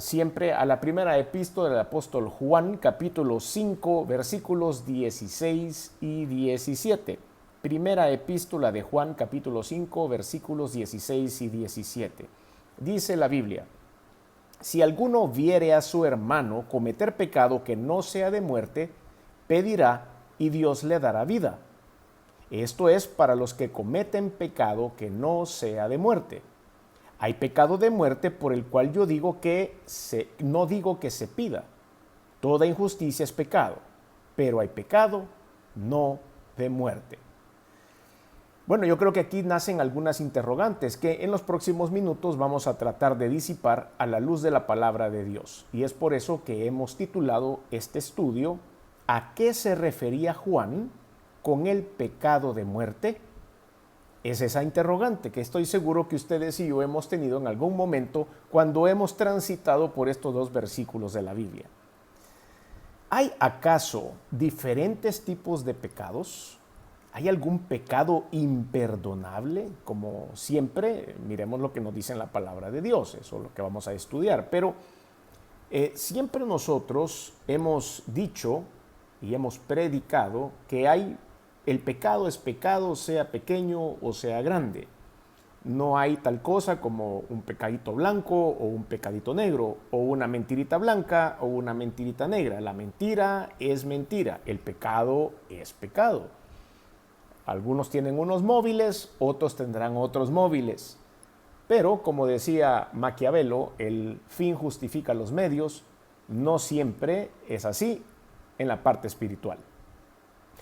Siempre a la primera epístola del apóstol Juan, capítulo 5, versículos 16 y 17. Primera epístola de Juan, capítulo 5, versículos 16 y 17. Dice la Biblia: si alguno viere a su hermano cometer pecado que no sea de muerte, pedirá y Dios le dará vida. Esto es para los que cometen pecado que no sea de muerte. Hay pecado de muerte por el cual yo no digo que se pida. Toda injusticia es pecado, pero hay pecado no de muerte. Bueno, yo creo que aquí nacen algunas interrogantes que en los próximos minutos vamos a tratar de disipar a la luz de la palabra de Dios. Y es por eso que hemos titulado este estudio ¿a qué se refería Juan con el pecado de muerte? Es esa interrogante que estoy seguro que ustedes y yo hemos tenido en algún momento cuando hemos transitado por estos dos versículos de la Biblia. ¿Hay acaso diferentes tipos de pecados? ¿Hay algún pecado imperdonable? Como siempre, miremos lo que nos dice en la palabra de Dios, eso es lo que vamos a estudiar. Pero siempre nosotros hemos dicho y hemos predicado que el pecado es pecado, sea pequeño o sea grande. No hay tal cosa como un pecadito blanco o un pecadito negro, o una mentirita blanca o una mentirita negra. La mentira es mentira, el pecado es pecado. Algunos tienen unos móviles, otros tendrán otros móviles. Pero, como decía Maquiavelo, el fin justifica los medios. No siempre es así en la parte espiritual.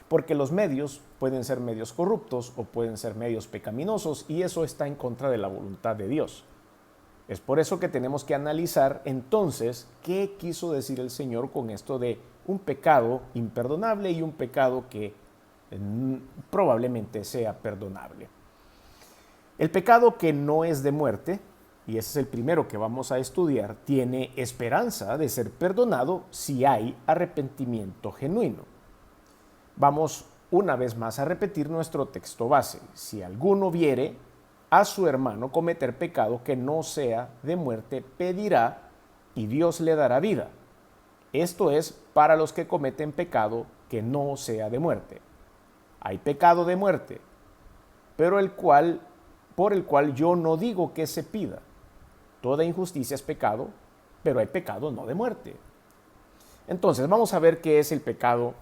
Porque los medios pueden ser medios corruptos o pueden ser medios pecaminosos, y eso está en contra de la voluntad de Dios. Es por eso que tenemos que analizar entonces qué quiso decir el Señor con esto de un pecado imperdonable y un pecado que probablemente sea perdonable. El pecado que no es de muerte, y ese es el primero que vamos a estudiar, tiene esperanza de ser perdonado si hay arrepentimiento genuino. Vamos una vez más a repetir nuestro texto base. Si alguno viere a su hermano cometer pecado que no sea de muerte, pedirá y Dios le dará vida. Esto es para los que cometen pecado que no sea de muerte. Hay pecado de muerte, pero por el cual yo no digo que se pida. Toda injusticia es pecado, pero hay pecado no de muerte. Entonces, vamos a ver qué es el pecado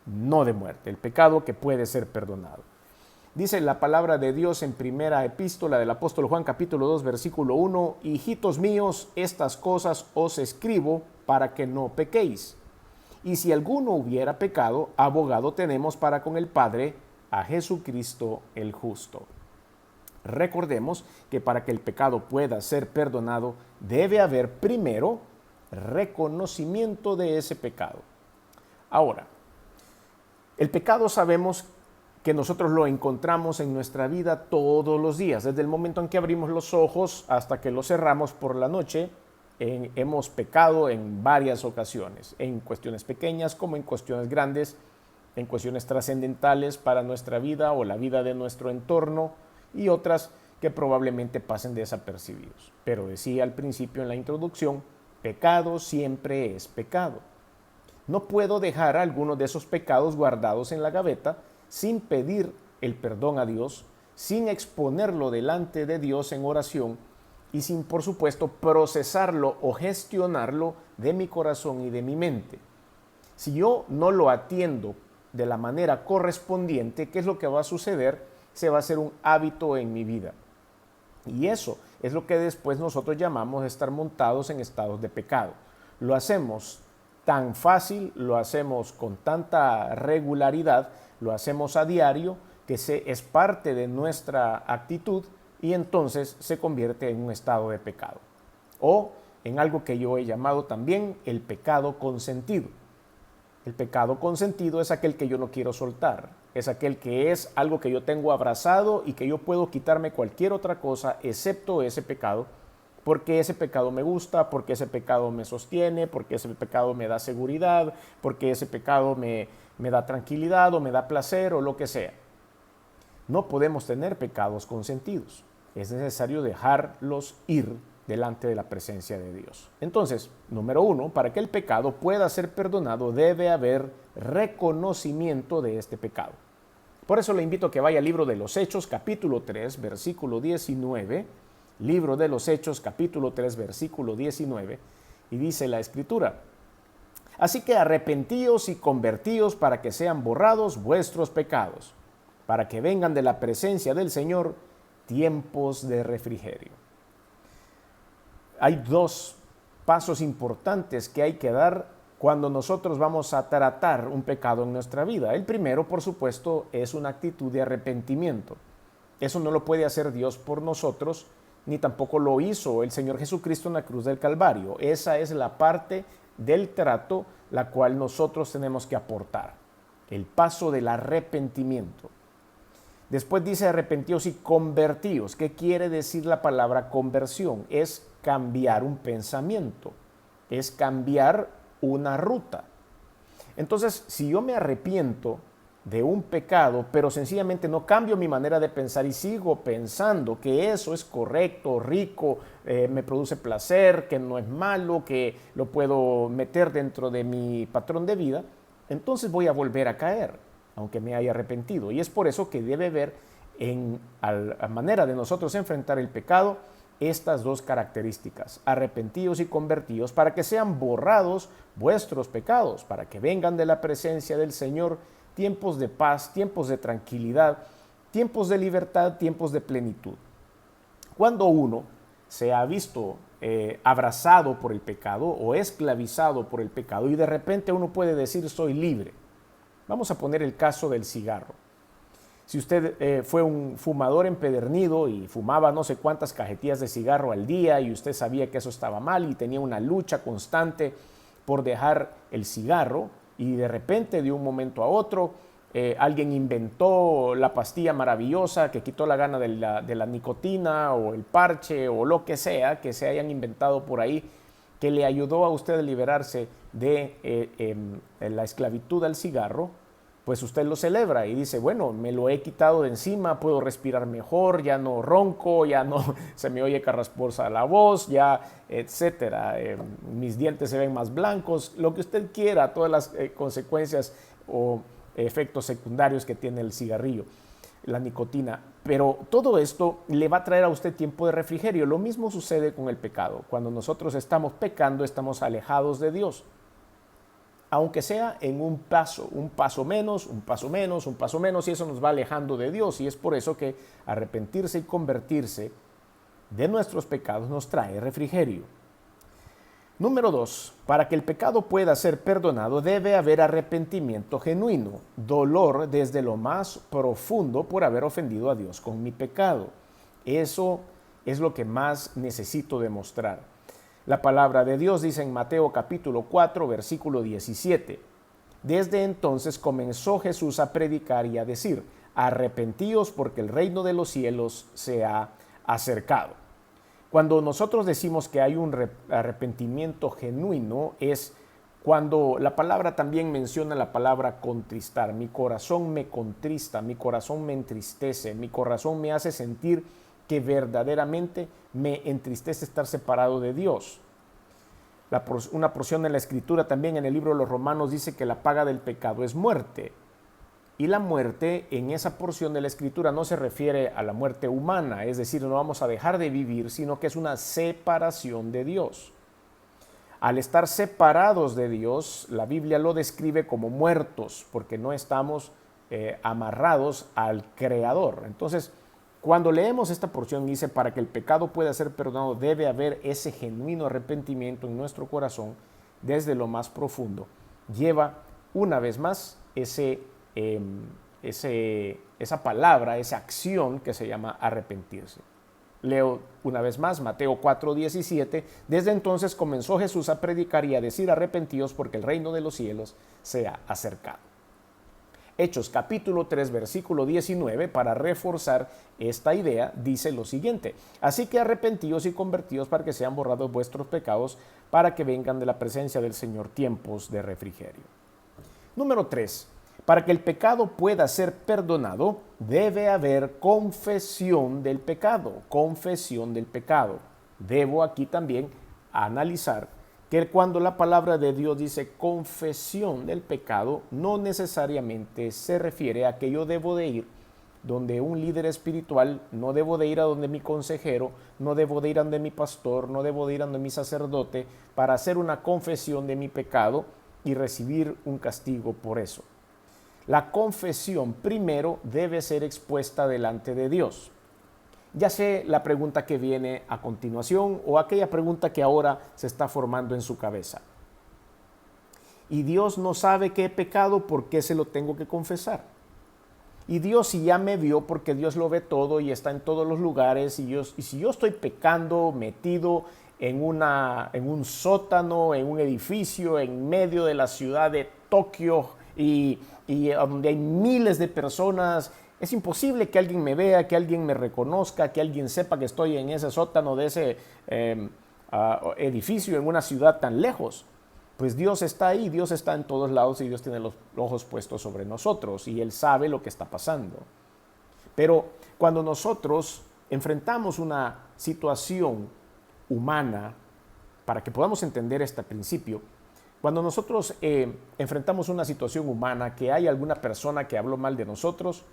no de muerte, el pecado que puede ser perdonado. Dice la palabra de Dios en primera epístola del apóstol Juan, capítulo 2, versículo 1: hijitos míos, estas cosas os escribo para que no pequéis. Y si alguno hubiera pecado, abogado tenemos para con el Padre, a Jesucristo el justo. Recordemos que para que el pecado pueda ser perdonado, debe haber primero reconocimiento de ese pecado. Ahora, el pecado sabemos que nosotros lo encontramos en nuestra vida todos los días. Desde el momento en que abrimos los ojos hasta que los cerramos por la noche, hemos pecado en varias ocasiones, en cuestiones pequeñas como en cuestiones grandes, en cuestiones trascendentales para nuestra vida o la vida de nuestro entorno, y otras que probablemente pasen desapercibidos. Pero decía al principio en la introducción, pecado siempre es pecado. No puedo dejar algunos de esos pecados guardados en la gaveta sin pedir el perdón a Dios, sin exponerlo delante de Dios en oración y sin, por supuesto, procesarlo o gestionarlo de mi corazón y de mi mente. Si yo no lo atiendo de la manera correspondiente, ¿qué es lo que va a suceder? Se va a hacer un hábito en mi vida. Y eso es lo que después nosotros llamamos estar montados en estados de pecado. Lo hacemos tan fácil, lo hacemos con tanta regularidad, lo hacemos a diario, que es parte de nuestra actitud, y entonces se convierte en un estado de pecado. O en algo que yo he llamado también el pecado consentido. El pecado consentido es aquel que yo no quiero soltar, es aquel que es algo que yo tengo abrazado y que yo puedo quitarme cualquier otra cosa excepto ese pecado, porque ese pecado me gusta, porque ese pecado me sostiene, porque ese pecado me da seguridad, porque ese pecado me da tranquilidad o me da placer o lo que sea. No podemos tener pecados consentidos. Es necesario dejarlos ir delante de la presencia de Dios. Entonces, número 1, para que el pecado pueda ser perdonado, debe haber reconocimiento de este pecado. Por eso le invito a que vaya al libro de los Hechos, capítulo 3, versículo 19, libro de los Hechos, capítulo 3, versículo 19, y dice la Escritura: así que arrepentíos y convertíos para que sean borrados vuestros pecados, para que vengan de la presencia del Señor tiempos de refrigerio. Hay dos pasos importantes que hay que dar cuando nosotros vamos a tratar un pecado en nuestra vida. El primero, por supuesto, es una actitud de arrepentimiento. Eso no lo puede hacer Dios por nosotros, ni tampoco lo hizo el Señor Jesucristo en la cruz del Calvario. Esa es la parte del trato la cual nosotros tenemos que aportar. El paso del arrepentimiento. Después dice arrepentíos y convertíos. ¿Qué quiere decir la palabra conversión? Es cambiar un pensamiento, es cambiar una ruta. Entonces, si yo me arrepiento de un pecado, pero sencillamente no cambio mi manera de pensar y sigo pensando que eso es correcto, rico, me produce placer, que no es malo, que lo puedo meter dentro de mi patrón de vida, entonces voy a volver a caer, aunque me haya arrepentido. Y es por eso que debe haber en la manera de nosotros enfrentar el pecado estas dos características: arrepentidos y convertidos, para que sean borrados vuestros pecados, para que vengan de la presencia del Señor tiempos de paz, tiempos de tranquilidad, tiempos de libertad, tiempos de plenitud. Cuando uno se ha visto abrazado por el pecado o esclavizado por el pecado y de repente uno puede decir soy libre. Vamos a poner el caso del cigarro. Si usted fue un fumador empedernido y fumaba no sé cuántas cajetillas de cigarro al día y usted sabía que eso estaba mal y tenía una lucha constante por dejar el cigarro, y de repente de un momento a otro alguien inventó la pastilla maravillosa que quitó la gana de la nicotina o el parche o lo que sea que se hayan inventado por ahí, que le ayudó a usted a liberarse de la esclavitud al cigarro, pues usted lo celebra y dice, bueno, me lo he quitado de encima, puedo respirar mejor, ya no ronco, ya no se me oye carrasposa la voz, ya, etcétera. Mis dientes se ven más blancos, lo que usted quiera, todas las consecuencias o efectos secundarios que tiene el cigarrillo, la nicotina. Pero todo esto le va a traer a usted tiempo de refrigerio. Lo mismo sucede con el pecado. Cuando nosotros estamos pecando, estamos alejados de Dios. Aunque sea en un paso menos, un paso menos, un paso menos, y eso nos va alejando de Dios. Y es por eso que arrepentirse y convertirse de nuestros pecados nos trae refrigerio. Número 2, para que el pecado pueda ser perdonado debe haber arrepentimiento genuino, dolor desde lo más profundo por haber ofendido a Dios con mi pecado. Eso es lo que más necesito demostrar. La palabra de Dios dice en Mateo capítulo 4, versículo 17. Desde entonces comenzó Jesús a predicar y a decir, arrepentíos porque el reino de los cielos se ha acercado. Cuando nosotros decimos que hay un arrepentimiento genuino, es cuando la palabra también menciona la palabra contristar. Mi corazón me contrista, mi corazón me entristece, mi corazón me hace sentir que verdaderamente me entristece estar separado de Dios. Una porción de la Escritura también en el libro de los Romanos dice que la paga del pecado es muerte. Y la muerte en esa porción de la Escritura no se refiere a la muerte humana, es decir, no vamos a dejar de vivir, sino que es una separación de Dios. Al estar separados de Dios, la Biblia lo describe como muertos, porque no estamos amarrados al Creador. Entonces, cuando leemos esta porción dice, para que el pecado pueda ser perdonado, debe haber ese genuino arrepentimiento en nuestro corazón desde lo más profundo. Lleva una vez más esa palabra, esa acción que se llama arrepentirse. Leo una vez más Mateo 4:17. Desde entonces comenzó Jesús a predicar y a decir, arrepentíos porque el reino de los cielos se ha acercado. Hechos capítulo 3 versículo 19, para reforzar esta idea, dice lo siguiente: así que arrepentíos y convertíos para que sean borrados vuestros pecados, para que vengan de la presencia del Señor tiempos de refrigerio. Número 3, para que el pecado pueda ser perdonado, debe haber confesión del pecado, confesión del pecado. Debo aquí también analizar que cuando la palabra de Dios dice confesión del pecado, no necesariamente se refiere a que yo debo de ir donde un líder espiritual, no debo de ir a donde mi consejero, no debo de ir a donde mi pastor, no debo de ir a donde mi sacerdote para hacer una confesión de mi pecado y recibir un castigo por eso. La confesión primero debe ser expuesta delante de Dios. Ya sé la pregunta que viene a continuación o aquella pregunta que ahora se está formando en su cabeza. Y Dios no sabe que he pecado, ¿por qué se lo tengo que confesar? Y Dios si ya me vio, porque Dios lo ve todo y está en todos los lugares, y si yo estoy pecando, metido en un sótano, en un edificio, en medio de la ciudad de Tokio y donde hay miles de personas, es imposible que alguien me vea, que alguien me reconozca, que alguien sepa que estoy en ese sótano de ese edificio en una ciudad tan lejos. Pues Dios está ahí, Dios está en todos lados y Dios tiene los ojos puestos sobre nosotros y Él sabe lo que está pasando. Pero cuando nosotros enfrentamos una situación humana, para que podamos entender este principio, cuando nosotros enfrentamos una situación humana, que hay alguna persona que habló mal de nosotros,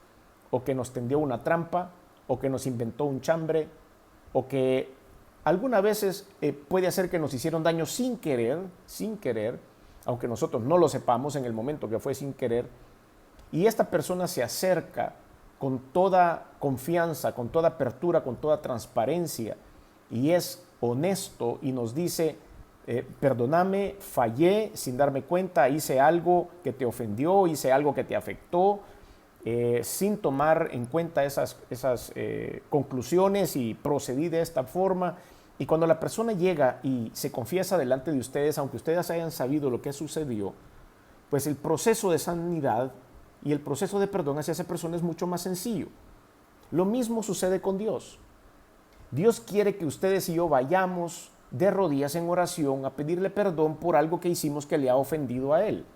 o que nos tendió una trampa, o que nos inventó un chambre, o que algunas veces puede hacer que nos hicieron daño sin querer, aunque nosotros no lo sepamos en el momento que fue sin querer, y esta persona se acerca con toda confianza, con toda apertura, con toda transparencia, y es honesto y nos dice, perdóname, fallé sin darme cuenta, hice algo que te ofendió, hice algo que te afectó, sin tomar en cuenta esas conclusiones y procedí de esta forma. Y cuando la persona llega y se confiesa delante de ustedes, aunque ustedes hayan sabido lo que sucedió, pues el proceso de sanidad y el proceso de perdón hacia esa persona es mucho más sencillo. Lo mismo sucede con Dios. Dios quiere que ustedes y yo vayamos de rodillas en oración a pedirle perdón por algo que hicimos que le ha ofendido a Él,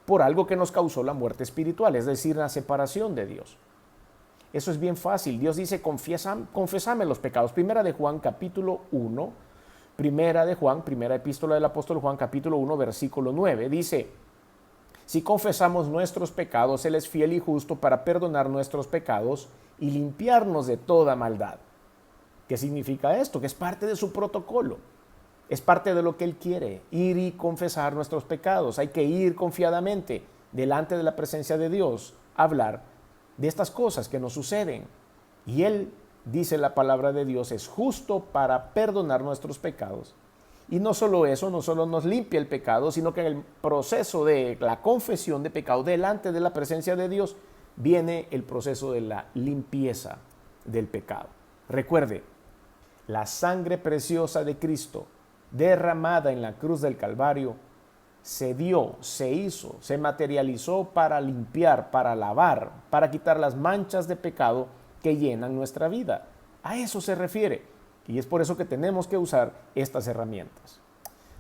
por algo que nos causó la muerte espiritual, es decir, la separación de Dios. Eso es bien fácil. Dios dice, confesame los pecados. Primera de Juan, capítulo 1, primera epístola del apóstol Juan, capítulo 1, versículo 9, dice, si confesamos nuestros pecados, Él es fiel y justo para perdonar nuestros pecados y limpiarnos de toda maldad. ¿Qué significa esto? Que es parte de su protocolo. Es parte de lo que Él quiere, ir y confesar nuestros pecados. Hay que ir confiadamente delante de la presencia de Dios, hablar de estas cosas que nos suceden. Y Él, dice la palabra de Dios, es justo para perdonar nuestros pecados. Y no solo eso, no solo nos limpia el pecado, sino que en el proceso de la confesión de pecado delante de la presencia de Dios, viene el proceso de la limpieza del pecado. Recuerde, la sangre preciosa de Cristo derramada en la cruz del Calvario se dio, se hizo, se materializó para limpiar, para lavar, para quitar las manchas de pecado que llenan nuestra vida. A eso se refiere y es por eso que tenemos que usar estas herramientas.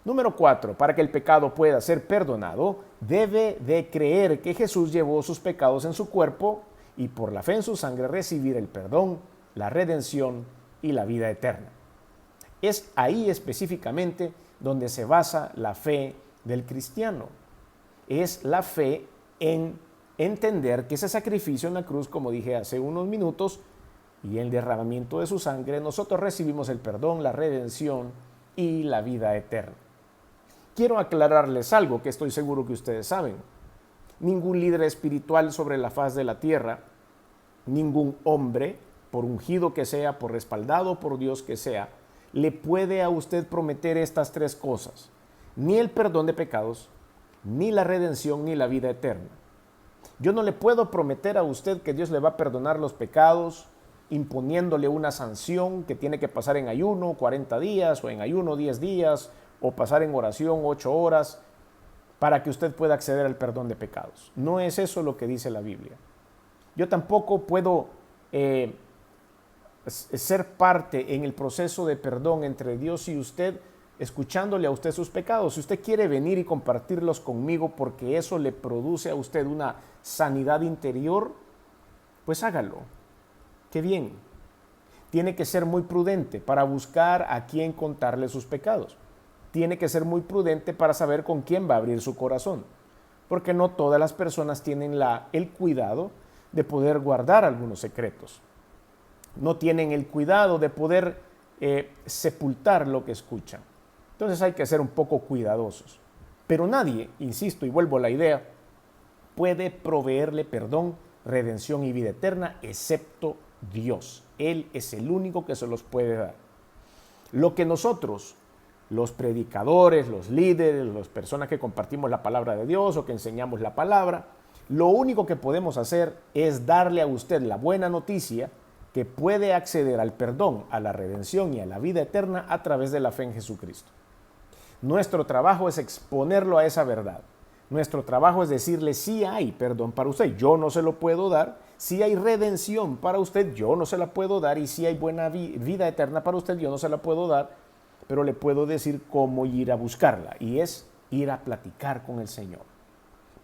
Número 4, para que el pecado pueda ser perdonado, debe de creer que Jesús llevó sus pecados en su cuerpo y por la fe en su sangre recibir el perdón, la redención y la vida eterna. Es ahí específicamente donde se basa la fe del cristiano. Es la fe en entender que ese sacrificio en la cruz, como dije hace unos minutos, y el derramamiento de su sangre, nosotros recibimos el perdón, la redención y la vida eterna. Quiero aclararles algo que estoy seguro que ustedes saben. Ningún líder espiritual sobre la faz de la tierra, ningún hombre, por ungido que sea, por respaldado por Dios que sea, le puede a usted prometer estas tres cosas: ni el perdón de pecados, ni la redención, ni la vida eterna. Yo no le puedo prometer a usted que Dios le va a perdonar los pecados imponiéndole una sanción que tiene que pasar en ayuno 40 días o en ayuno 10 días o pasar en oración 8 horas para que usted pueda acceder al perdón de pecados. No es eso lo que dice la Biblia. Yo tampoco puedo ser parte en el proceso de perdón entre Dios y usted, escuchándole a usted sus pecados. Si usted quiere venir y compartirlos conmigo porque eso le produce a usted una sanidad interior, pues hágalo. Qué bien. tiene que ser muy prudente para buscar a quién contarle sus pecados. Tiene que ser muy prudente para saber con quién va a abrir su corazón, porque no todas las personas tienen el cuidado de poder guardar algunos secretos. No tienen el cuidado de poder sepultar lo que escuchan. Entonces hay que ser un poco cuidadosos. Pero nadie, insisto y vuelvo a la idea, puede proveerle perdón, redención y vida eterna excepto Dios. Él es el único que se los puede dar. Lo que nosotros, los predicadores, los líderes, las personas que compartimos la palabra de Dios o que enseñamos la palabra, lo único que podemos hacer es darle a usted la buena noticia que puede acceder al perdón, a la redención y a la vida eterna a través de la fe en Jesucristo. Nuestro trabajo es exponerlo a esa verdad. Nuestro trabajo es decirle, sí hay perdón para usted, yo no se lo puedo dar. Si hay redención para usted, yo no se la puedo dar. Y si hay buena vida eterna para usted, yo no se la puedo dar. Pero le puedo decir cómo ir a buscarla. Y es ir a platicar con el Señor.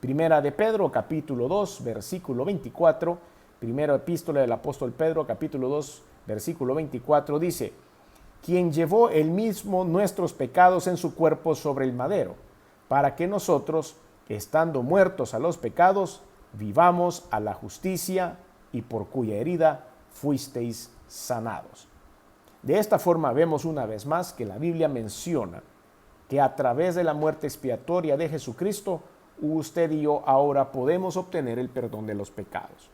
Primera de Pedro, capítulo 2, versículo 24. Primera epístola del apóstol Pedro, capítulo 2, versículo 24, dice: quien llevó él mismo nuestros pecados en su cuerpo sobre el madero, para que nosotros, estando muertos a los pecados, vivamos a la justicia, y por cuya herida fuisteis sanados. De esta forma vemos una vez más que la Biblia menciona que a través de la muerte expiatoria de Jesucristo, usted y yo ahora podemos obtener el perdón de los pecados.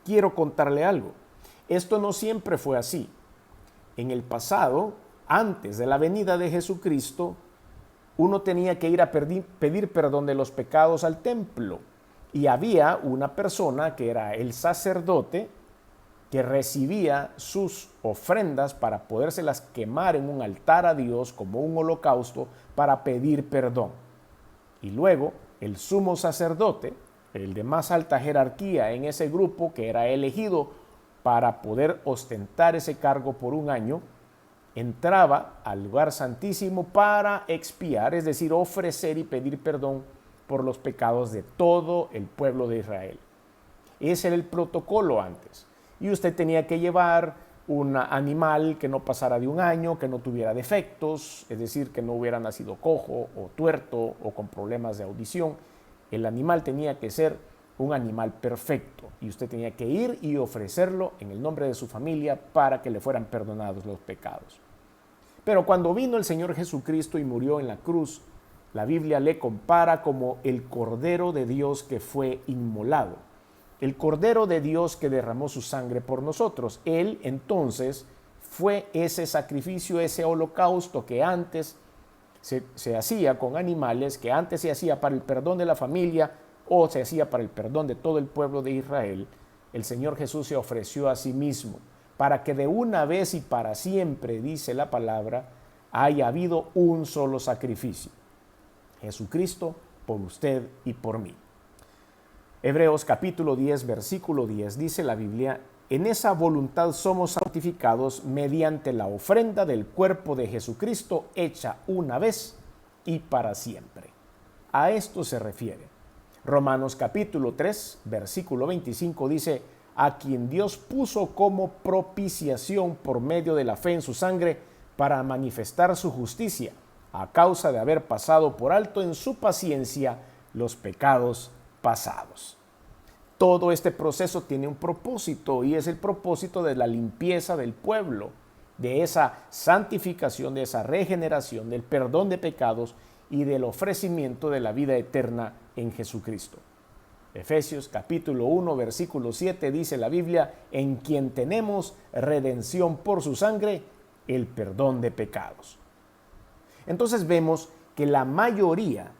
Quiero contarle algo. Esto no siempre fue así. En el pasado, antes de la venida de Jesucristo, uno tenía que ir a pedir perdón de los pecados al templo. Y había una persona que era el sacerdote que recibía sus ofrendas para podérselas quemar en un altar a Dios como un holocausto para pedir perdón. Y luego el sumo sacerdote, el de más alta jerarquía en ese grupo, que era elegido para poder ostentar ese cargo por un año, entraba al lugar santísimo para expiar, es decir, ofrecer y pedir perdón por los pecados de todo el pueblo de Israel. Ese era el protocolo antes. Y usted tenía que llevar un animal que no pasara de un año, que no tuviera defectos, es decir, que no hubiera nacido cojo o tuerto o con problemas de audición. El animal tenía que ser un animal perfecto y usted tenía que ir y ofrecerlo en el nombre de su familia para que le fueran perdonados los pecados. Pero cuando vino el Señor Jesucristo y murió en la cruz, la Biblia le compara como el Cordero de Dios que fue inmolado, el Cordero de Dios que derramó su sangre por nosotros. Él entonces fue ese sacrificio, ese holocausto que antes se hacía con animales, que antes se hacía para el perdón de la familia o se hacía para el perdón de todo el pueblo de Israel. El Señor Jesús se ofreció a sí mismo para que de una vez y para siempre, dice la palabra, haya habido un solo sacrificio: Jesucristo por usted y por mí. Hebreos capítulo 10, versículo 10, dice la Biblia: en esa voluntad somos santificados mediante la ofrenda del cuerpo de Jesucristo hecha una vez y para siempre. A esto se refiere. Romanos capítulo 3, versículo 25 dice: a quien Dios puso como propiciación por medio de la fe en su sangre para manifestar su justicia, a causa de haber pasado por alto en su paciencia los pecados pasados. Todo este proceso tiene un propósito y es el propósito de la limpieza del pueblo, de esa santificación, de esa regeneración, del perdón de pecados y del ofrecimiento de la vida eterna en Jesucristo. Efesios capítulo 1, versículo 7 dice la Biblia: en quien tenemos redención por su sangre, el perdón de pecados. Entonces vemos que la mayoría,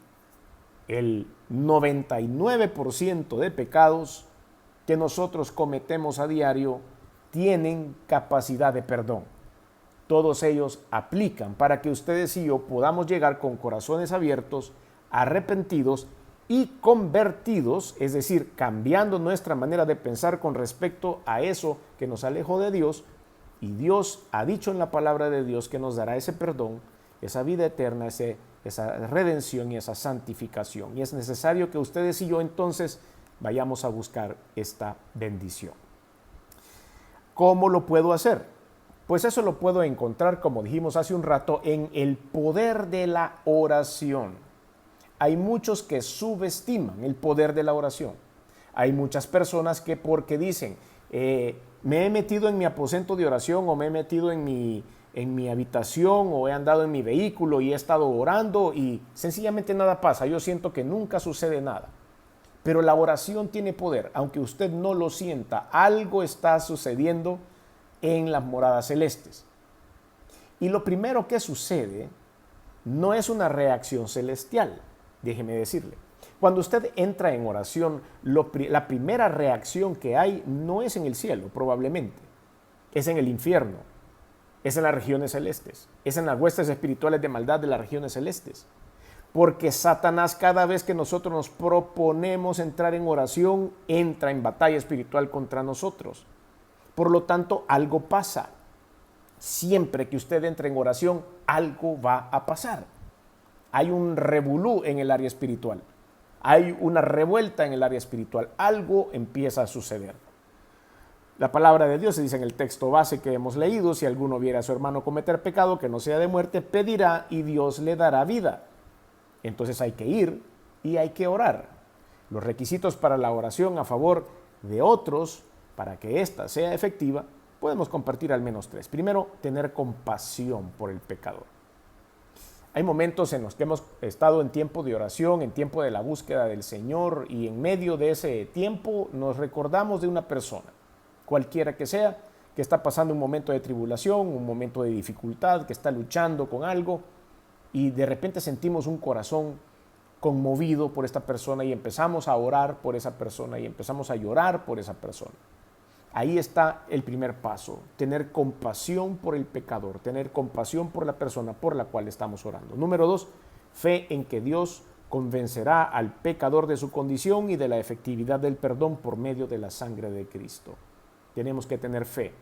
el 99% de pecados que nosotros cometemos a diario tienen capacidad de perdón. Todos ellos aplican para que ustedes y yo podamos llegar con corazones abiertos, arrepentidos y convertidos, es decir, cambiando nuestra manera de pensar con respecto a eso que nos alejó de Dios. Y Dios ha dicho en la palabra de Dios que nos dará ese perdón, esa vida eterna, esa redención y esa santificación. Y es necesario que ustedes y yo entonces vayamos a buscar esta bendición. ¿Cómo lo puedo hacer? Pues eso lo puedo encontrar, como dijimos hace un rato, en el poder de la oración. Hay muchos que subestiman el poder de la oración. Hay muchas personas que porque dicen, me he metido en mi aposento de oración o me he metido en mi habitación o he andado en mi vehículo y he estado orando y sencillamente nada pasa. Yo siento que nunca sucede nada. Pero la oración tiene poder, aunque usted no lo sienta, algo está sucediendo en las moradas celestes. Y lo primero que sucede no es una reacción celestial, déjeme decirle. Cuando usted entra en oración, la primera reacción que hay no es en el cielo, probablemente. Es en el infierno, es en las regiones celestes, es en las huestes espirituales de maldad de las regiones celestes. Porque Satanás, cada vez que nosotros nos proponemos entrar en oración, entra en batalla espiritual contra nosotros. Por lo tanto, algo pasa. Siempre que usted entre en oración, algo va a pasar. Hay un revolú en el área espiritual. Hay una revuelta en el área espiritual. Algo empieza a suceder. La palabra de Dios se dice en el texto base que hemos leído: si alguno viera a su hermano cometer pecado que no sea de muerte, pedirá y Dios le dará vida. Entonces hay que ir y hay que orar. Los requisitos para la oración a favor de otros, para que ésta sea efectiva, podemos compartir al menos 3. Primero, tener compasión por el pecador. Hay momentos en los que hemos estado en tiempo de oración, en tiempo de la búsqueda del Señor, y en medio de ese tiempo nos recordamos de una persona, cualquiera que sea, que está pasando un momento de tribulación, un momento de dificultad, que está luchando con algo, y de repente sentimos un corazón conmovido por esta persona y empezamos a orar por esa persona y empezamos a llorar por esa persona. Ahí está el primer paso, tener compasión por el pecador, tener compasión por la persona por la cual estamos orando. Número 2, fe en que Dios convencerá al pecador de su condición y de la efectividad del perdón por medio de la sangre de Cristo. Tenemos que tener fe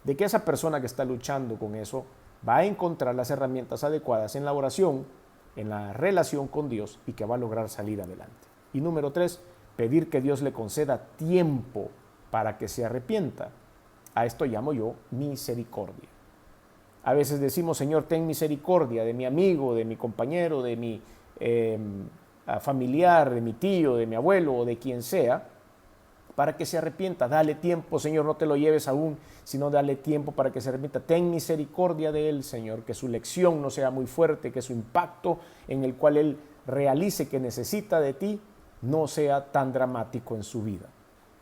de que esa persona que está luchando con eso va a encontrar las herramientas adecuadas en la oración, en la relación con Dios, y que va a lograr salir adelante. Y número 3, pedir que Dios le conceda tiempo para que se arrepienta. A esto llamo yo misericordia. A veces decimos: Señor, ten misericordia de mi amigo, de mi compañero, de mi familiar, de mi tío, de mi abuelo o de quien sea, para que se arrepienta. Dale tiempo, Señor, no te lo lleves aún, sino dale tiempo para que se arrepienta. Ten misericordia de él, Señor, que su lección no sea muy fuerte, que su impacto en el cual él realice que necesita de ti no sea tan dramático en su vida.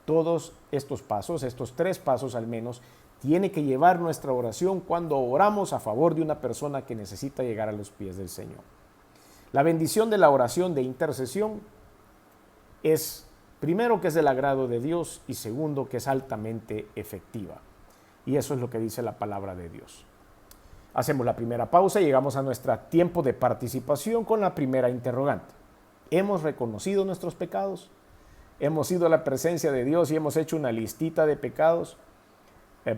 Todos estos pasos, estos 3 pasos al menos, tiene que llevar nuestra oración cuando oramos a favor de una persona que necesita llegar a los pies del Señor. La bendición de la oración de intercesión es, primero, que es del agrado de Dios, y segundo, que es altamente efectiva. Y eso es lo que dice la palabra de Dios. Hacemos la primera pausa y llegamos a nuestro tiempo de participación con la primera interrogante. ¿Hemos reconocido nuestros pecados? ¿Hemos ido a la presencia de Dios y hemos hecho una listita de pecados?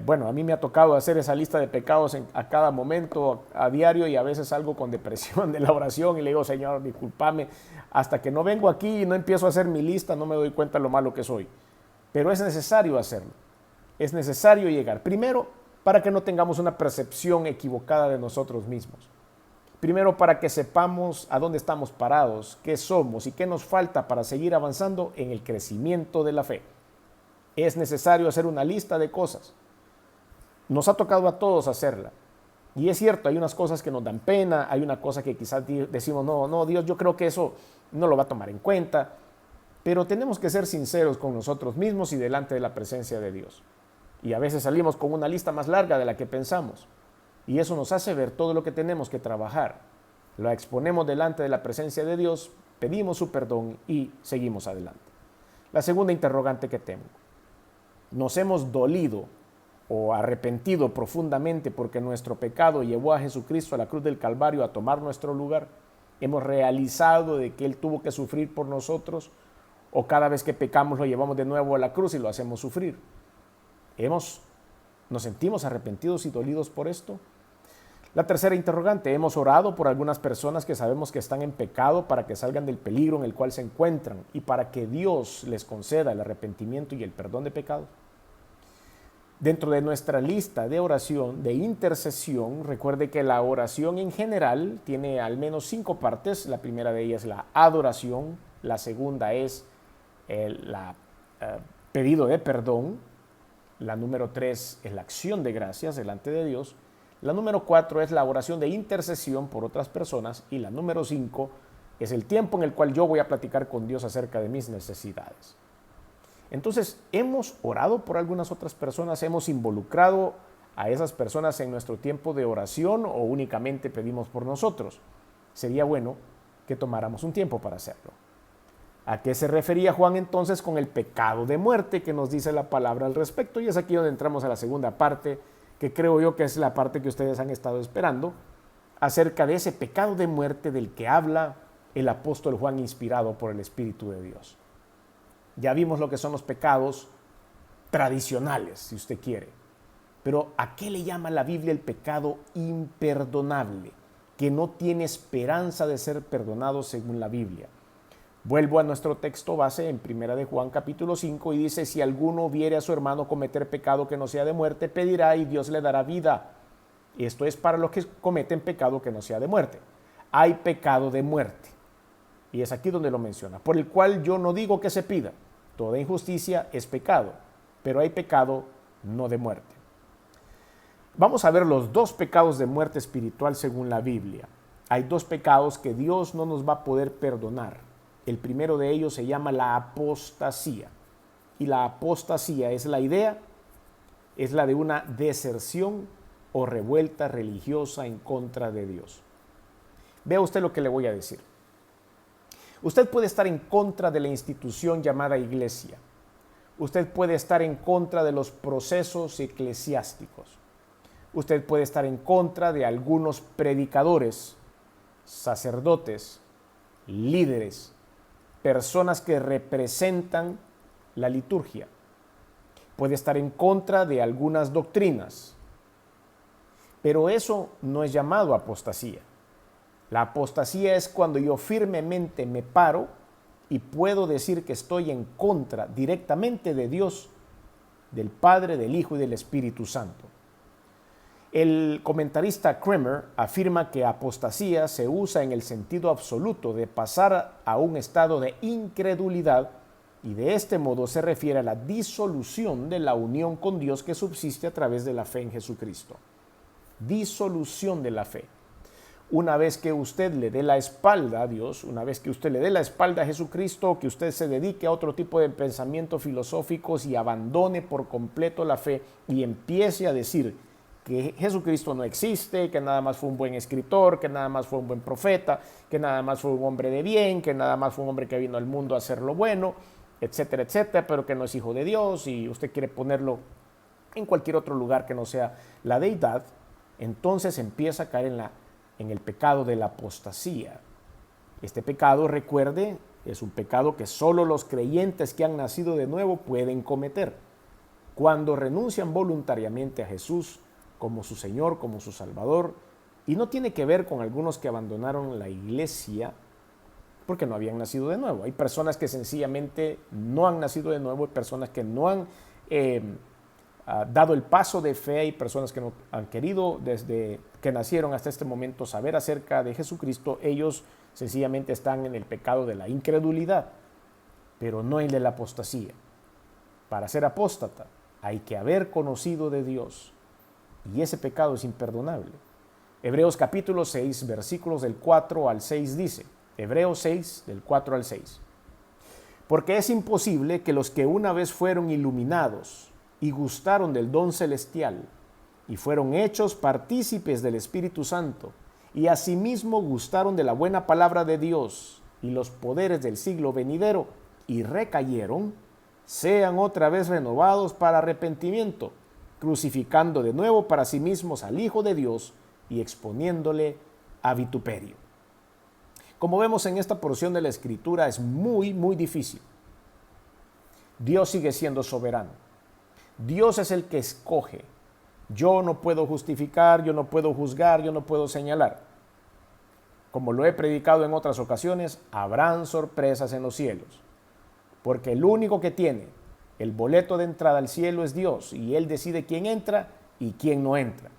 Bueno, a mí me ha tocado hacer esa lista de pecados a cada momento, a diario, y a veces salgo con depresión de la oración y le digo: Señor, discúlpame, hasta que no vengo aquí y no empiezo a hacer mi lista, no me doy cuenta de lo malo que soy. Pero es necesario hacerlo, es necesario llegar. Primero, para que no tengamos una percepción equivocada de nosotros mismos. Primero, para que sepamos a dónde estamos parados, qué somos y qué nos falta para seguir avanzando en el crecimiento de la fe. Es necesario hacer una lista de cosas. Nos ha tocado a todos hacerla. Y es cierto, hay unas cosas que nos dan pena, hay una cosa que quizás decimos: no, Dios, yo creo que eso no lo va a tomar en cuenta. Pero tenemos que ser sinceros con nosotros mismos y delante de la presencia de Dios. Y a veces salimos con una lista más larga de la que pensamos. Y eso nos hace ver todo lo que tenemos que trabajar. Lo exponemos delante de la presencia de Dios, pedimos su perdón y seguimos adelante. La segunda interrogante que tengo: ¿nos hemos dolido o arrepentido profundamente porque nuestro pecado llevó a Jesucristo a la cruz del Calvario a tomar nuestro lugar? ¿Hemos realizado de que Él tuvo que sufrir por nosotros? ¿O cada vez que pecamos lo llevamos de nuevo a la cruz y lo hacemos sufrir? ¿Nos sentimos arrepentidos y dolidos por esto? La tercera interrogante: ¿hemos orado por algunas personas que sabemos que están en pecado para que salgan del peligro en el cual se encuentran y para que Dios les conceda el arrepentimiento y el perdón de pecados? Dentro de nuestra lista de oración, de intercesión, recuerde que la oración en general tiene al menos 5 partes. La primera de ellas es la adoración, la segunda es el pedido de perdón, la número 3 es la acción de gracias delante de Dios, la número 4 es la oración de intercesión por otras personas y la número 5 es el tiempo en el cual yo voy a platicar con Dios acerca de mis necesidades. Entonces, hemos orado por algunas otras personas, hemos involucrado a esas personas en nuestro tiempo de oración o únicamente pedimos por nosotros. Sería bueno que tomáramos un tiempo para hacerlo. ¿A qué se refería Juan entonces con el pecado de muerte que nos dice la palabra al respecto? Y es aquí donde entramos a la segunda parte, que creo yo que es la parte que ustedes han estado esperando, acerca de ese pecado de muerte del que habla el apóstol Juan inspirado por el Espíritu de Dios. Ya vimos lo que son los pecados tradicionales, si usted quiere. Pero ¿a qué le llama la Biblia el pecado imperdonable? Que no tiene esperanza de ser perdonado según la Biblia. Vuelvo a nuestro texto base en 1 de Juan capítulo 5 y dice: si alguno viere a su hermano cometer pecado que no sea de muerte, pedirá y Dios le dará vida. Esto es para los que cometen pecado que no sea de muerte. Hay pecado de muerte. Y es aquí donde lo menciona. Por el cual yo no digo que se pida. Toda injusticia es pecado, pero hay pecado no de muerte. Vamos a ver los 2 pecados de muerte espiritual según la Biblia. Hay 2 pecados que Dios no nos va a poder perdonar. El primero de ellos se llama la apostasía. Y la apostasía es la idea, es la de una deserción o revuelta religiosa en contra de Dios. Vea usted lo que le voy a decir. Usted puede estar en contra de la institución llamada iglesia. Usted puede estar en contra de los procesos eclesiásticos. Usted puede estar en contra de algunos predicadores, sacerdotes, líderes, personas que representan la liturgia. Puede estar en contra de algunas doctrinas. Pero eso no es llamado apostasía. La apostasía es cuando yo firmemente me paro y puedo decir que estoy en contra directamente de Dios, del Padre, del Hijo y del Espíritu Santo. El comentarista Kramer afirma que apostasía se usa en el sentido absoluto de pasar a un estado de incredulidad y de este modo se refiere a la disolución de la unión con Dios que subsiste a través de la fe en Jesucristo. Disolución de la fe. Una vez que usted le dé la espalda a Dios, una vez que usted le dé la espalda a Jesucristo, que usted se dedique a otro tipo de pensamientos filosóficos y abandone por completo la fe y empiece a decir que Jesucristo no existe, que nada más fue un buen escritor, que nada más fue un buen profeta, que nada más fue un hombre de bien, que nada más fue un hombre que vino al mundo a hacer lo bueno, etcétera, etcétera, pero que no es hijo de Dios y usted quiere ponerlo en cualquier otro lugar que no sea la deidad, entonces empieza a caer en el pecado de la apostasía. Este pecado, recuerde, es un pecado que solo los creyentes que han nacido de nuevo pueden cometer. Cuando renuncian voluntariamente a Jesús como su Señor, como su Salvador, y no tiene que ver con algunos que abandonaron la iglesia porque no habían nacido de nuevo. Hay personas que sencillamente no han nacido de nuevo, hay personas que no han dado el paso de fe, hay personas que no han querido desde que nacieron hasta este momento saber acerca de Jesucristo. Ellos sencillamente están en el pecado de la incredulidad, pero no en la apostasía. Para ser apóstata hay que haber conocido de Dios y ese pecado es imperdonable. Hebreos capítulo 6, versículos del 4 al 6 dice, Hebreos 6, del 4 al 6, porque es imposible que los que una vez fueron iluminados y gustaron del don celestial y fueron hechos partícipes del Espíritu Santo y asimismo gustaron de la buena palabra de Dios y los poderes del siglo venidero y recayeron, sean otra vez renovados para arrepentimiento, crucificando de nuevo para sí mismos al Hijo de Dios y exponiéndole a vituperio. Como vemos en esta porción de la Escritura, es muy, muy difícil. Dios sigue siendo soberano. Dios es el que escoge. Yo no puedo justificar, yo no puedo juzgar, yo no puedo señalar. Como lo he predicado en otras ocasiones, habrán sorpresas en los cielos. Porque el único que tiene El boleto de entrada al cielo es Dios y Él decide quién entra y quién no entra.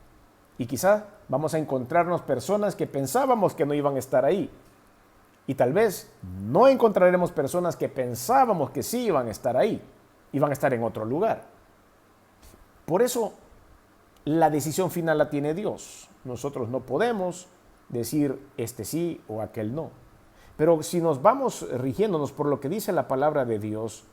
Y quizá vamos a encontrarnos personas que pensábamos que no iban a estar ahí. Y tal vez no encontraremos personas que pensábamos que sí iban a estar ahí, iban a estar en otro lugar. Por eso la decisión final la tiene Dios. Nosotros no podemos decir este sí o aquel no. Pero si nos vamos rigiéndonos por lo que dice la palabra de Dios,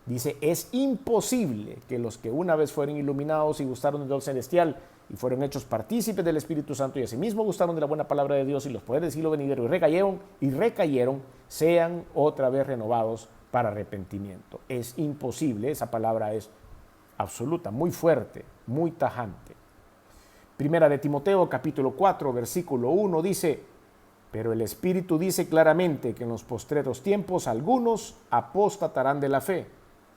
dice, es imposible que los que una vez fueron iluminados y gustaron del don celestial y fueron hechos partícipes del Espíritu Santo y asimismo gustaron de la buena palabra de Dios y los poderes del siglo venidero y recayeron, sean otra vez renovados para arrepentimiento. Es imposible, esa palabra es absoluta, muy fuerte, muy tajante. Primera de Timoteo, capítulo 4, versículo 1 dice, pero el Espíritu dice claramente que en los postreros tiempos algunos apostatarán de la fe,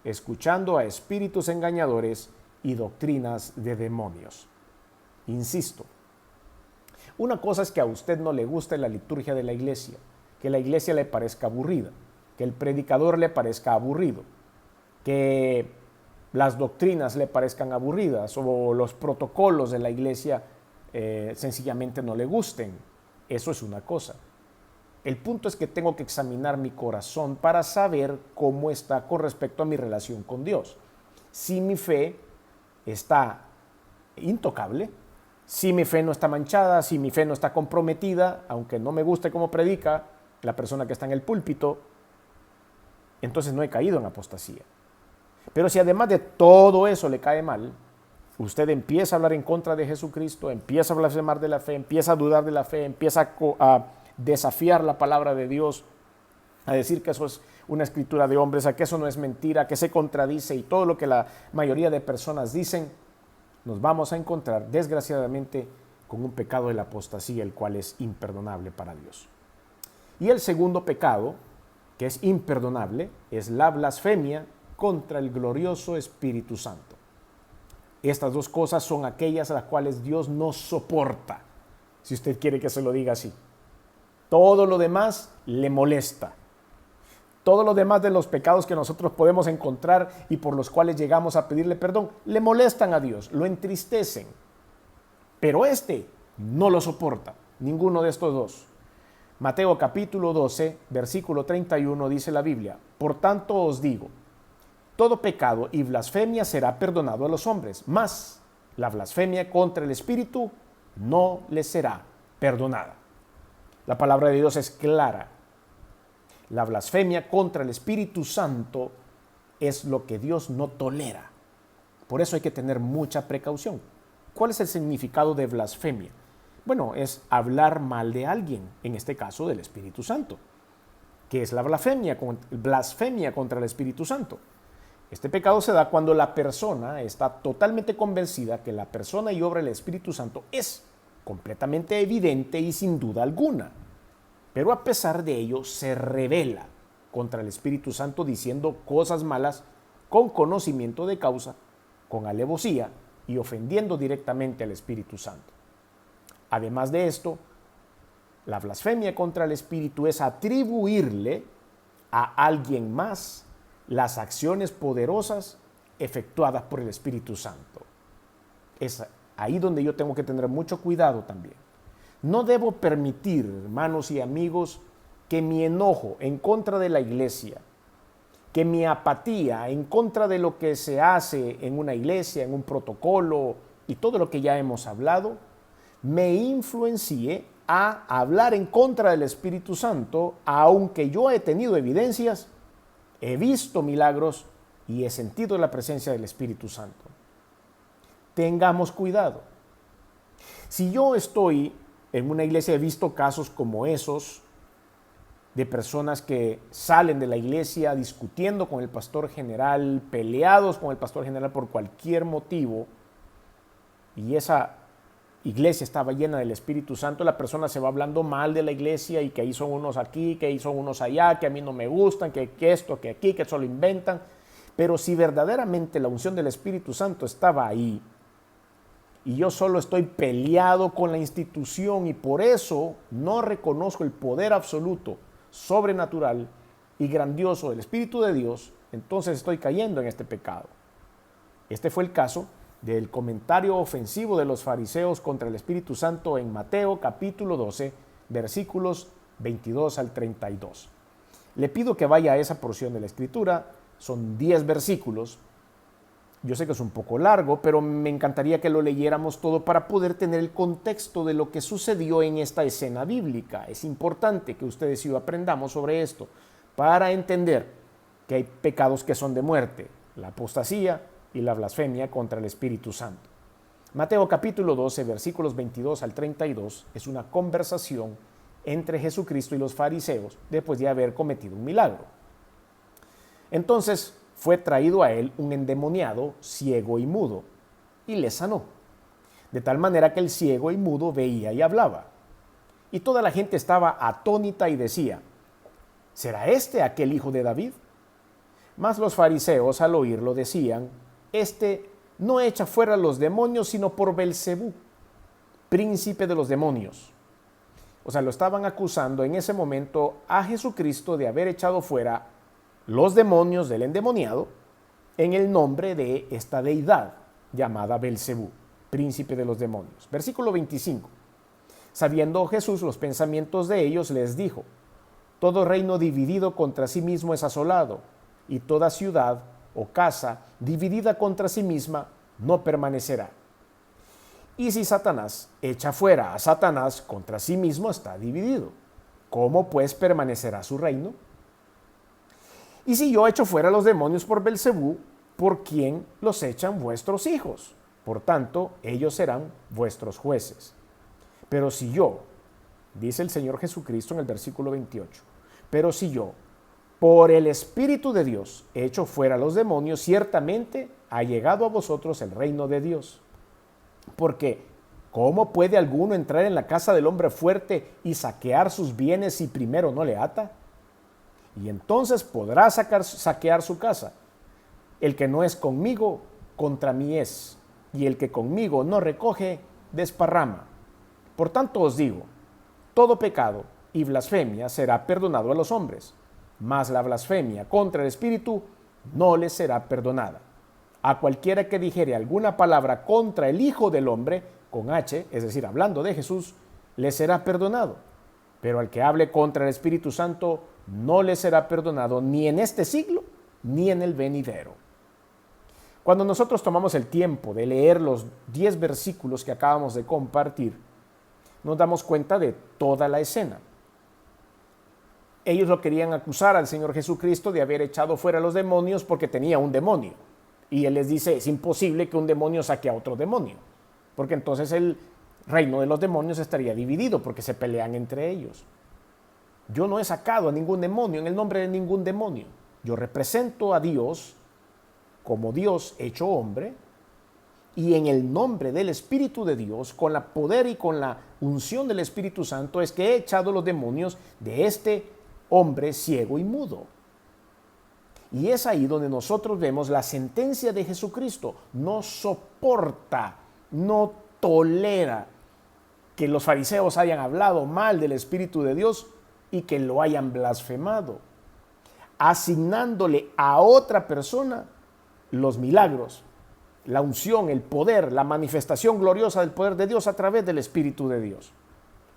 escuchando a espíritus engañadores y doctrinas de demonios. Insisto, una cosa es que a usted no le guste la liturgia de la iglesia, que la iglesia le parezca aburrida, que el predicador le parezca aburrido, que las doctrinas le parezcan aburridas o los protocolos de la iglesia sencillamente no le gusten. Eso es una cosa. El punto es que tengo que examinar mi corazón para saber cómo está con respecto a mi relación con Dios. Si mi fe está intocable, si mi fe no está manchada, si mi fe no está comprometida, aunque no me guste cómo predica la persona que está en el púlpito, entonces no he caído en apostasía. Pero si además de todo eso le cae mal, usted empieza a hablar en contra de Jesucristo, empieza a blasfemar de la fe, empieza a dudar de la fe, empieza a desafiar la palabra de Dios, a decir que eso es una escritura de hombres, a que eso no es mentira, que se contradice y todo lo que la mayoría de personas dicen, nos vamos a encontrar desgraciadamente con un pecado de la apostasía, el cual es imperdonable para Dios. Y el segundo pecado, que es imperdonable, es la blasfemia contra el glorioso Espíritu Santo. Estas dos cosas son aquellas a las cuales Dios no soporta, si usted quiere que se lo diga así. Todo lo demás le molesta. Todo lo demás de los pecados que nosotros podemos encontrar y por los cuales llegamos a pedirle perdón, le molestan a Dios, lo entristecen. Pero este no lo soporta, ninguno de estos dos. Mateo capítulo 12, versículo 31 dice la Biblia, por tanto os digo, todo pecado y blasfemia será perdonado a los hombres, mas la blasfemia contra el Espíritu no les será perdonada. La palabra de Dios es clara. La blasfemia contra el Espíritu Santo es lo que Dios no tolera. Por eso hay que tener mucha precaución. ¿Cuál es el significado de blasfemia? Bueno, es hablar mal de alguien, en este caso del Espíritu Santo. ¿Qué es la blasfemia? Blasfemia contra el Espíritu Santo. Este pecado se da cuando la persona está totalmente convencida que la persona y obra del Espíritu Santo es completamente evidente y sin duda alguna. Pero a pesar de ello se rebela contra el Espíritu Santo diciendo cosas malas con conocimiento de causa, con alevosía y ofendiendo directamente al Espíritu Santo. Además de esto, la blasfemia contra el Espíritu es atribuirle a alguien más las acciones poderosas efectuadas por el Espíritu Santo. Es ahí donde yo tengo que tener mucho cuidado también. No debo permitir, hermanos y amigos, que mi enojo en contra de la iglesia, que mi apatía en contra de lo que se hace en una iglesia, en un protocolo y todo lo que ya hemos hablado, me influencie a hablar en contra del Espíritu Santo, aunque yo he tenido evidencias, he visto milagros y he sentido la presencia del Espíritu Santo. Tengamos cuidado. Si yo estoy en una iglesia, he visto casos como esos, de personas que salen de la iglesia discutiendo con el pastor general, peleados con el pastor general por cualquier motivo, y esa iglesia estaba llena del Espíritu Santo, la persona se va hablando mal de la iglesia y que ahí son unos aquí, que ahí son unos allá, que a mí no me gustan, que esto, que aquí, que solo inventan. Pero si verdaderamente la unción del Espíritu Santo estaba ahí y yo solo estoy peleado con la institución y por eso no reconozco el poder absoluto, sobrenatural y grandioso del Espíritu de Dios, entonces estoy cayendo en este pecado. Este fue el caso del comentario ofensivo de los fariseos contra el Espíritu Santo en Mateo capítulo 12, versículos 22 al 32. Le pido que vaya a esa porción de la Escritura, son 10 versículos. Yo sé que es un poco largo, pero me encantaría que lo leyéramos todo para poder tener el contexto de lo que sucedió en esta escena bíblica. Es importante que ustedes y yo aprendamos sobre esto para entender que hay pecados que son de muerte, la apostasía y la blasfemia contra el Espíritu Santo. Mateo capítulo 12, versículos 22 al 32 es una conversación entre Jesucristo y los fariseos después de haber cometido un milagro. Entonces fue traído a él un endemoniado, ciego y mudo, y le sanó, de tal manera que el ciego y mudo veía y hablaba. Y toda la gente estaba atónita y decía, ¿será este aquel hijo de David? Mas los fariseos al oírlo decían, este no echa fuera los demonios sino por Belcebú, príncipe de los demonios. O sea, lo estaban acusando en ese momento a Jesucristo de haber echado fuera los demonios del endemoniado en el nombre de esta deidad llamada Belcebú, príncipe de los demonios. Versículo 25. Sabiendo Jesús los pensamientos de ellos, les dijo, todo reino dividido contra sí mismo es asolado, y toda ciudad o casa dividida contra sí misma no permanecerá. Y si Satanás echa fuera a Satanás, contra sí mismo está dividido. ¿Cómo pues permanecerá su reino? Y si yo echo fuera los demonios por Belcebú, ¿por quién los echan vuestros hijos? Por tanto, ellos serán vuestros jueces. Pero si yo, dice el Señor Jesucristo en el versículo 28, pero si yo, por el Espíritu de Dios, echo fuera los demonios, ciertamente ha llegado a vosotros el reino de Dios. Porque, ¿cómo puede alguno entrar en la casa del hombre fuerte y saquear sus bienes si primero no le ata? Y entonces podrá saquear su casa. El que no es conmigo, contra mí es, y el que conmigo no recoge, desparrama. Por tanto os digo, todo pecado y blasfemia será perdonado a los hombres, mas la blasfemia contra el Espíritu no les será perdonada. A cualquiera que dijere alguna palabra contra el Hijo del Hombre, con H, es decir, hablando de Jesús, le será perdonado. Pero al que hable contra el Espíritu Santo, no le será perdonado ni en este siglo, ni en el venidero. Cuando nosotros tomamos el tiempo de leer los 10 versículos que acabamos de compartir, nos damos cuenta de toda la escena. Ellos lo querían acusar al Señor Jesucristo de haber echado fuera a los demonios porque tenía un demonio. Y Él les dice, es imposible que un demonio saque a otro demonio, porque entonces el reino de los demonios estaría dividido porque se pelean entre ellos. Yo no he sacado a ningún demonio en el nombre de ningún demonio. Yo represento a Dios como Dios hecho hombre y en el nombre del Espíritu de Dios, con la poder y con la unción del Espíritu Santo, es que he echado los demonios de este hombre ciego y mudo. Y es ahí donde nosotros vemos la sentencia de Jesucristo. No soporta, no tolera que los fariseos hayan hablado mal del Espíritu de Dios y que lo hayan blasfemado, asignándole a otra persona los milagros, la unción, el poder, la manifestación gloriosa del poder de Dios a través del Espíritu de Dios.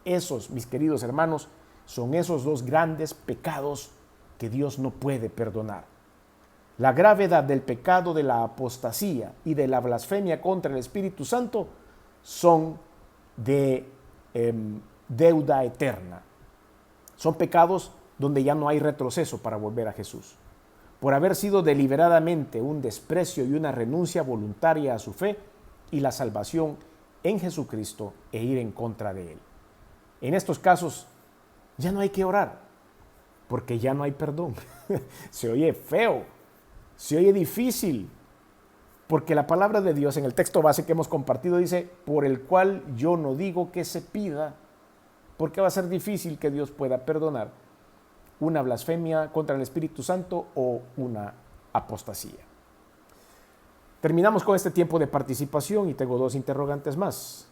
Esos, mis queridos hermanos, son esos dos grandes pecados que Dios no puede perdonar. La gravedad del pecado de la apostasía y de la blasfemia contra el Espíritu Santo son de deuda eterna. Son pecados donde ya no hay retroceso para volver a Jesús. Por haber sido deliberadamente un desprecio y una renuncia voluntaria a su fe y la salvación en Jesucristo e ir en contra de Él. En estos casos ya no hay que orar, porque ya no hay perdón. Se oye feo, se oye difícil, porque la palabra de Dios en el texto base que hemos compartido dice, por el cual yo no digo que se pida, porque va a ser difícil que Dios pueda perdonar una blasfemia contra el Espíritu Santo o una apostasía. Terminamos con este tiempo de participación y tengo 2 interrogantes más.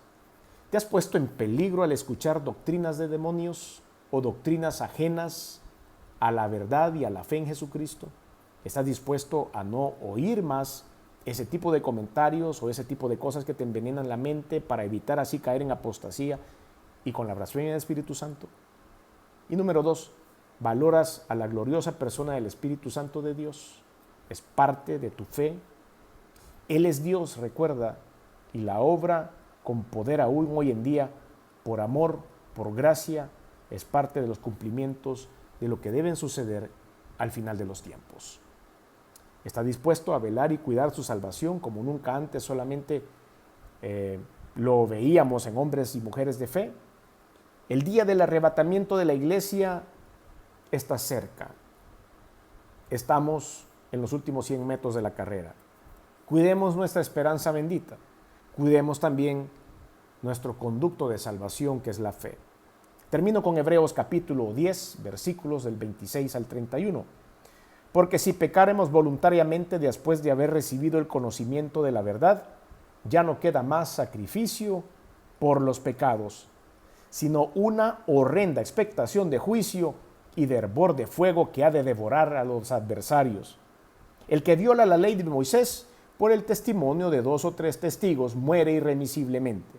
¿Te has puesto en peligro al escuchar doctrinas de demonios o doctrinas ajenas a la verdad y a la fe en Jesucristo? ¿Estás dispuesto a no oír más ese tipo de comentarios o ese tipo de cosas que te envenenan la mente para evitar así caer en apostasía y con la blasfemia del Espíritu Santo? Y número 2, ¿valoras a la gloriosa persona del Espíritu Santo de Dios? ¿Es parte de tu fe? Él es Dios, recuerda, y la obra con poder aún hoy en día, por amor, por gracia, es parte de los cumplimientos de lo que deben suceder al final de los tiempos. ¿Está dispuesto a velar y cuidar su salvación como nunca antes solamente lo veíamos en hombres y mujeres de fe? El día del arrebatamiento de la iglesia está cerca. Estamos en los últimos 100 metros de la carrera. Cuidemos nuestra esperanza bendita. Cuidemos también nuestro conducto de salvación, que es la fe. Termino con Hebreos capítulo 10, versículos del 26 al 31. Porque si pecáremos voluntariamente después de haber recibido el conocimiento de la verdad, ya no queda más sacrificio por los pecados, sino una horrenda expectación de juicio y de hervor de fuego que ha de devorar a los adversarios. El que viola la ley de Moisés por el testimonio de 2 o 3 testigos muere irremisiblemente.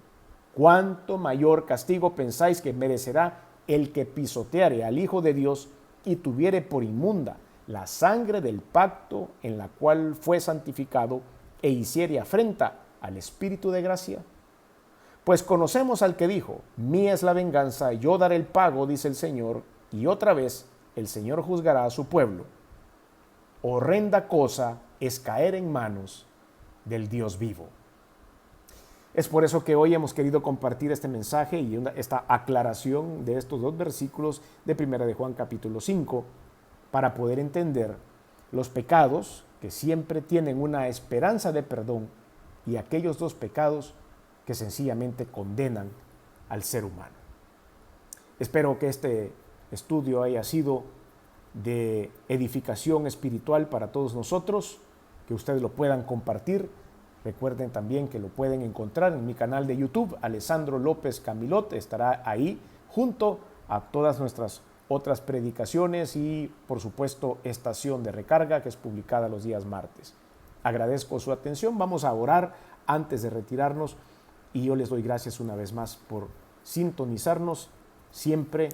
¿Cuánto mayor castigo pensáis que merecerá el que pisoteare al Hijo de Dios y tuviere por inmunda la sangre del pacto en la cual fue santificado e hiciere afrenta al Espíritu de gracia? Pues conocemos al que dijo, mía es la venganza, yo daré el pago, dice el Señor, y otra vez el Señor juzgará a su pueblo. Horrenda cosa es caer en manos del Dios vivo. Es por eso que hoy hemos querido compartir este mensaje y esta aclaración de estos 2 versículos de 1 de Juan capítulo 5 para poder entender los pecados que siempre tienen una esperanza de perdón y aquellos 2 pecados que sencillamente condenan al ser humano. Espero que este estudio haya sido de edificación espiritual para todos nosotros, que ustedes lo puedan compartir. Recuerden también que lo pueden encontrar en mi canal de YouTube, Alessandro López Camilot, estará ahí junto a todas nuestras otras predicaciones y, por supuesto, Estación de Recarga, que es publicada los días martes. Agradezco su atención, vamos a orar antes de retirarnos y yo les doy gracias una vez más por sintonizarnos siempre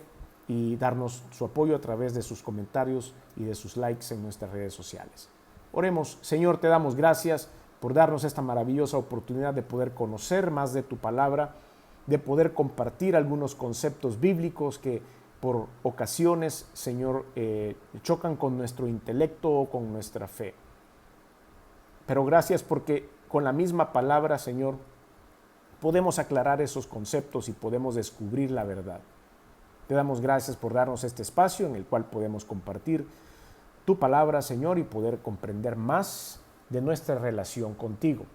y darnos su apoyo a través de sus comentarios y de sus likes en nuestras redes sociales. Oremos. Señor, te damos gracias por darnos esta maravillosa oportunidad de poder conocer más de tu palabra, de poder compartir algunos conceptos bíblicos que por ocasiones, Señor, chocan con nuestro intelecto o con nuestra fe. Pero gracias porque con la misma palabra, Señor, podemos aclarar esos conceptos y podemos descubrir la verdad. Te damos gracias por darnos este espacio en el cual podemos compartir tu palabra, Señor, y poder comprender más de nuestra relación contigo.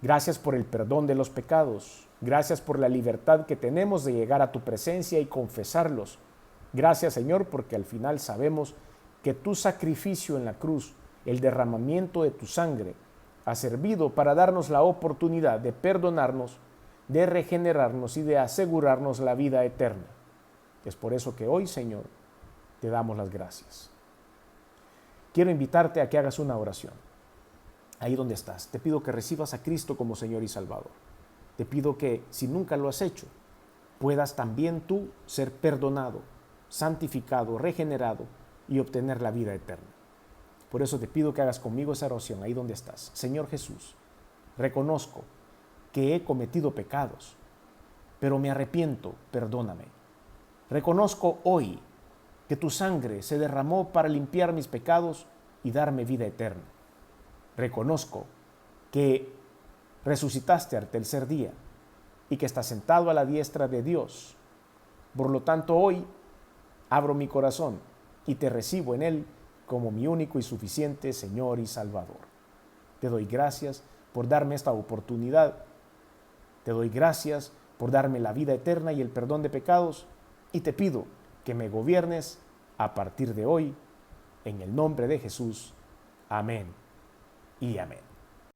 Gracias por el perdón de los pecados. Gracias por la libertad que tenemos de llegar a tu presencia y confesarlos. Gracias, Señor, porque al final sabemos que tu sacrificio en la cruz, el derramamiento de tu sangre, ha servido para darnos la oportunidad de perdonarnos, de regenerarnos y de asegurarnos la vida eterna. Es por eso que hoy, Señor, te damos las gracias. Quiero invitarte a que hagas una oración. Ahí donde estás, te pido que recibas a Cristo como Señor y Salvador. Te pido que, si nunca lo has hecho, puedas también tú ser perdonado, santificado, regenerado y obtener la vida eterna. Por eso te pido que hagas conmigo esa oración ahí donde estás. Señor Jesús, reconozco que he cometido pecados, pero me arrepiento, perdóname. Reconozco hoy que tu sangre se derramó para limpiar mis pecados y darme vida eterna. Reconozco que resucitaste al tercer día y que estás sentado a la diestra de Dios. Por lo tanto, hoy abro mi corazón y te recibo en él como mi único y suficiente Señor y Salvador. Te doy gracias por darme esta oportunidad. Te doy gracias por darme la vida eterna y el perdón de pecados y te pido que me gobiernes a partir de hoy. En el nombre de Jesús. Amén y amén.